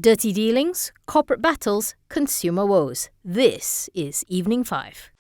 Dirty dealings, corporate battles, consumer woes. This is Evening 5.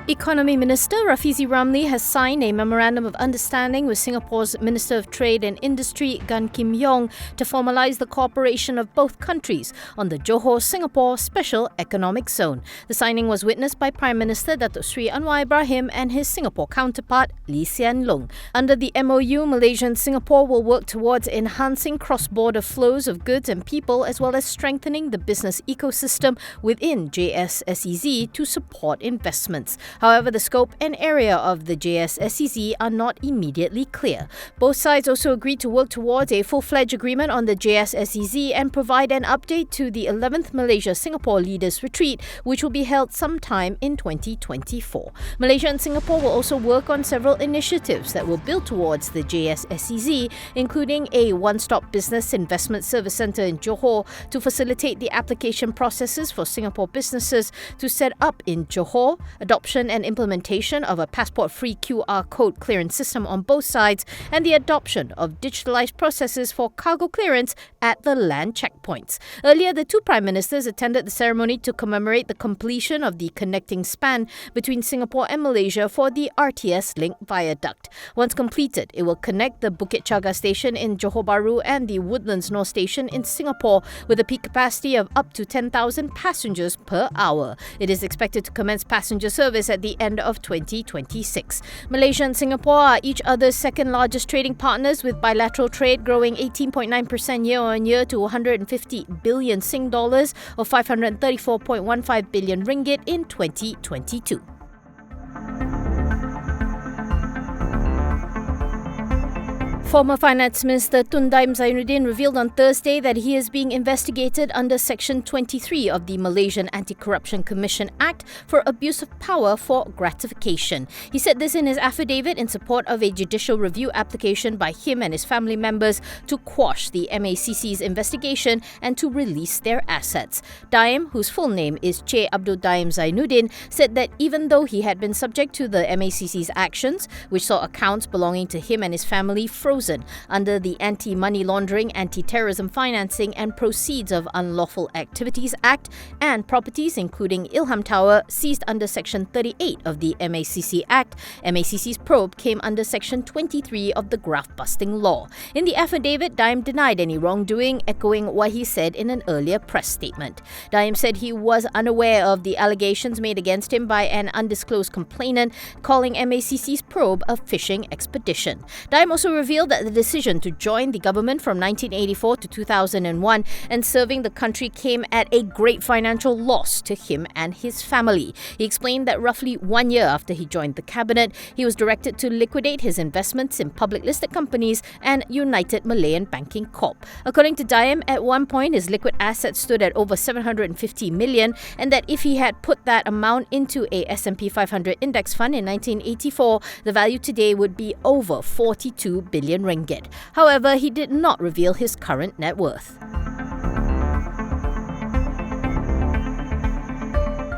Economy Minister Rafizi Ramli has signed a Memorandum of Understanding with Singapore's Minister of Trade and Industry, Gan Kim Yong, to formalise the cooperation of both countries on the Johor-Singapore Special Economic Zone. The signing was witnessed by Prime Minister Datuk Sri Anwar Ibrahim and his Singapore counterpart, Lee Hsien Loong. Under the MOU, Malaysia and Singapore will work towards enhancing cross-border flows of goods and people, as well as strengthening the business ecosystem within JSSEZ to support investments. However, the scope and area of the JSSEZ are not immediately clear. Both sides also agreed to work towards a full-fledged agreement on the JSSEZ and provide an update to the 11th Malaysia-Singapore Leaders Retreat, which will be held sometime in 2024. Malaysia and Singapore will also work on several initiatives that will build towards the JSSEZ, including a one-stop business investment service centre in Johor to facilitate the application processes for Singapore businesses to set up in Johor, adoption and implementation of a passport-free QR code clearance system on both sides, and the adoption of digitalised processes for cargo clearance at the land checkpoints. Earlier, the two Prime Ministers attended the ceremony to commemorate the completion of the connecting span between Singapore and Malaysia for the RTS Link Viaduct. Once completed, it will connect the Bukit Chaga station in Johor Bahru and the Woodlands North station in Singapore with a peak capacity of up to 10,000 passengers per hour. It is expected to commence passenger service at the end of 2026. Malaysia and Singapore are each other's second largest trading partners, with bilateral trade growing 18.9% year-on-year to 150 billion Sing dollars or 534.15 billion ringgit in 2022. Former Finance Minister Tun Daim Zainuddin revealed on Thursday that he is being investigated under Section 23 of the Malaysian Anti-Corruption Commission Act for abuse of power for gratification. He said this in his affidavit in support of a judicial review application by him and his family members to quash the MACC's investigation and to release their assets. Daim, whose full name is Che Abdul Daim Zainuddin, said that even though he had been subject to the MACC's actions, which saw accounts belonging to him and his family frozen under the Anti-Money Laundering, Anti-Terrorism Financing and Proceeds of Unlawful Activities Act, and properties including Ilham Tower seized under Section 38 of the MACC Act, MACC's probe came under Section 23 of the graft-busting law. In the affidavit, Daim denied any wrongdoing, echoing what he said in an earlier press statement. Daim said he was unaware of the allegations made against him by an undisclosed complainant, calling MACC's probe a fishing expedition. Daim also revealed that the decision to join the government from 1984 to 2001 and serving the country came at a great financial loss to him and his family. He explained that roughly 1 year after he joined the cabinet, he was directed to liquidate his investments in public listed companies and United Malayan Banking Corp. According to Daim, at one point his liquid assets stood at over 750 million, and that if he had put that amount into a S&P 500 index fund in 1984, the value today would be over 42 billion ringgit. However, he did not reveal his current net worth.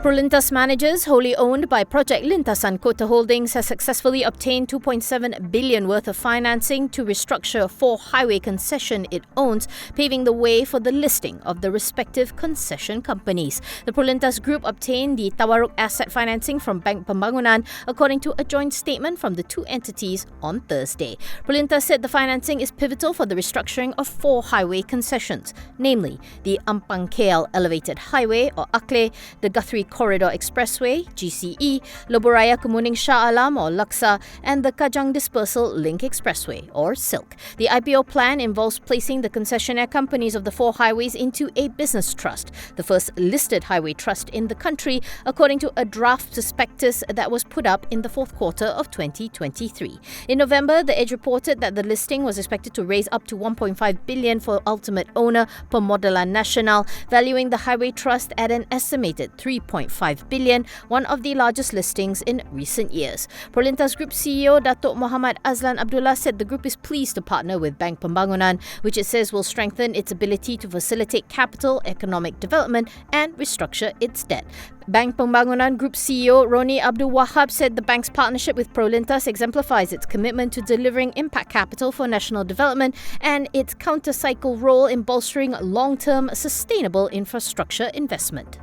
Prolintas managers, wholly owned by Project Lintasan Kota Holdings, has successfully obtained 2.7 billion worth of financing to restructure 4 highway concessions it owns, paving the way for the listing of the respective concession companies. The Prolintas Group obtained the Tawaruk asset financing from Bank Pembangunan, according to a joint statement from the two entities on Thursday. Prolintas said the financing is pivotal for the restructuring of 4 highway concessions, namely the Ampang KL Elevated Highway or AKLE, the Guthrie Corridor Expressway, GCE, Loboraya Kemuning Shah Alam or Laksa, and the Kajang Dispersal Link Expressway or SILK. The IPO plan involves placing the concessionaire companies of the 4 highways into a business trust, the first listed highway trust in the country, according to a draft prospectus that was put up in the 4th quarter of 2023. In November, The Edge reported that the listing was expected to raise up to 1.5 billion for ultimate owner Pemodelan Nasional, valuing the highway trust at an estimated 3.5 $3.5 billion, one of the largest listings in recent years. Prolintas Group CEO Datuk Muhammad Azlan Abdullah said the group is pleased to partner with Bank Pembangunan, which it says will strengthen its ability to facilitate capital, economic development and restructure its debt. Bank Pembangunan Group CEO Roni Abdul Wahab said the bank's partnership with Prolintas exemplifies its commitment to delivering impact capital for national development and its counter-cycle role in bolstering long-term sustainable infrastructure investment.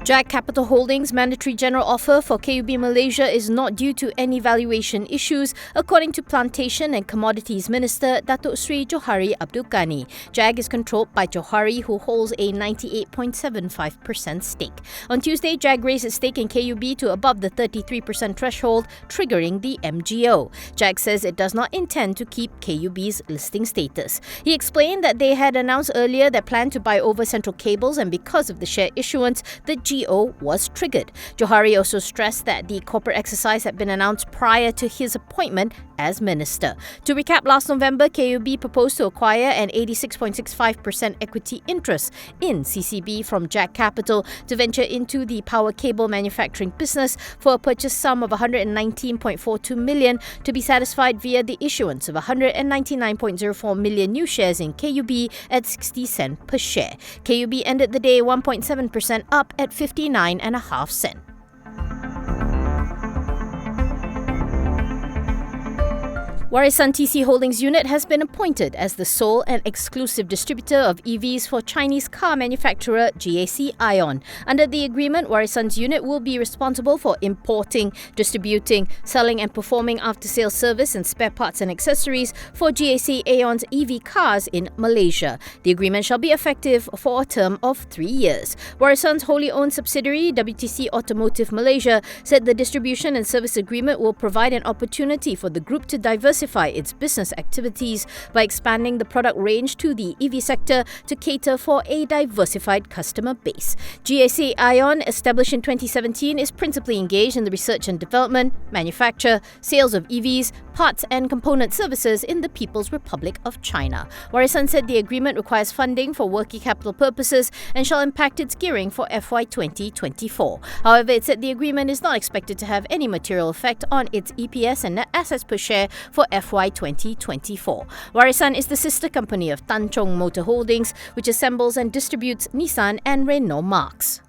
JAG Capital Holdings' mandatory general offer for KUB Malaysia is not due to any valuation issues, according to Plantation and Commodities Minister Datuk Sri Johari Ghani. JAG is controlled by Johari, who holds a 98.75% stake. On Tuesday, JAG raised its stake in KUB to above the 33% threshold, triggering the MGO. JAG says it does not intend to keep KUB's listing status. He explained that they had announced earlier their plan to buy over Central Cables, and because of the share issuance, the GO was triggered. Johari also stressed that the corporate exercise had been announced prior to his appointment as minister. To recap, last November, KUB proposed to acquire an 86.65% equity interest in CCB from JAG Capital to venture into the power cable manufacturing business for a purchase sum of 119.42 million to be satisfied via the issuance of 199.04 million new shares in KUB at 60 cents per share. KUB ended the day 1.7% up at 59.5 cents. Warisan TC Holdings Unit has been appointed as the sole and exclusive distributor of EVs for Chinese car manufacturer GAC AION. Under the agreement, Warisan's unit will be responsible for importing, distributing, selling and performing after-sales service and spare parts and accessories for GAC AION's EV cars in Malaysia. The agreement shall be effective for a term of 3 years. Warisan's wholly owned subsidiary, WTC Automotive Malaysia, said the distribution and service agreement will provide an opportunity for the group to diversify its business activities by expanding the product range to the EV sector to cater for a diversified customer base. GAC AION, established in 2017, is principally engaged in the research and development, manufacture, sales of EVs, parts and component services in the People's Republic of China. Warisan said the agreement requires funding for working capital purposes and shall impact its gearing for FY 2024. However, it said the agreement is not expected to have any material effect on its EPS and net assets per share for FY 2024. Warisan is the sister company of Tan Chong Motor Holdings, which assembles and distributes Nissan and Renault marques.